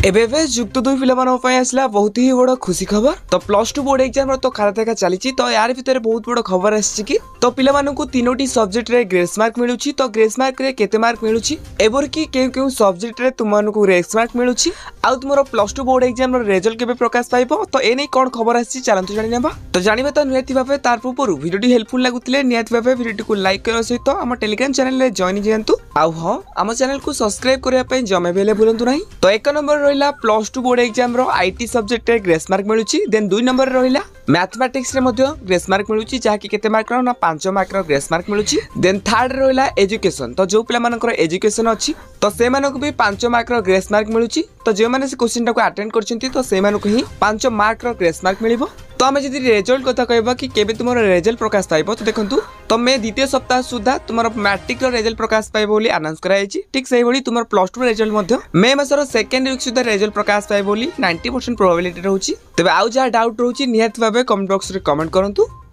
एबे युक्त दुई पिला आसला बहुत ही बड़ खुशी खबर। तो प्लस टू बोर्ड एग्जाम तो खारा देखा चली तो यार भितर बहुत बड़ खबर आसी कि तो पिला मानकु तीनोटी सब्जेक्ट रे ग्रेस मार्क मिलुची। तो ग्रेस मार्क रे केते मार्क मिलुची एबर कि केउ सब्जेक्ट रे तुमनकु ग्रेस मार्क मिलुची आ तुमरो प्लस टू बोर्ड एग्जाम रो रिजल्ट केबे प्रकाश पाइबो। तो ए नै कोन खबर आसी चलंतु जानि नेबा। तो जानिबे तो नियति भाबे तार पूर्व वीडियोटी हेल्पफुल लागुतिले नियति भाबे वीडियोटी को लाइक करो सहित हम टेलीग्राम चैनल रे जॉइन जेंतु आ हां हम चैनल को सब्सक्राइब करिया पे जमे बेले भूलंतु नाही। तो एक नंबर रहिला प्लस टू बोर्ड एग्जाम रो आईटी सब्जेक्ट रे ग्रेस मार्क मिलुची। देन दुई नंबर रहिला मैथमेटिक्स रे मध्य ग्रेस मार्क मिलुची जहा कि केते मार्क रो ना 5 मार्क रो ग्रेस मार्क मिलुची। देन थर्ड रहिला एजुकेशन। तो जो पिला मानकर एजुकेशन अछि तो से मानको भी 5 मार्क रो ग्रेस मार्क मिलुची। तो जे माने से क्वेश्चन टाको अटेंड करछंती तो से मानको ही 5 मार्क रो ग्रेस मार्क मिलिबो। तो आम जदि रिजल्ट कथा कहबा कि केबे तुमर रिजल्ट प्रकाश पाइबो तो देखंतु तो मे द्वितीय सप्ताह सुधा तुमर मैट्रिक रो रिजल्ट प्रकाश पाइबो बोली अनाउंस कराइछि। ठीक सही बोली तुमर प्लस टू रिजल्ट मध्य मे मासर सेकंड वीक सुधा रिजल्ट प्रकाश पाइबो बोली 90% प्रोबेबिलिटी रहउछि। तबे आउ जा डाउट रहउछि नियत भाबे कमेंट बॉक्स रे कमेंट करंतु।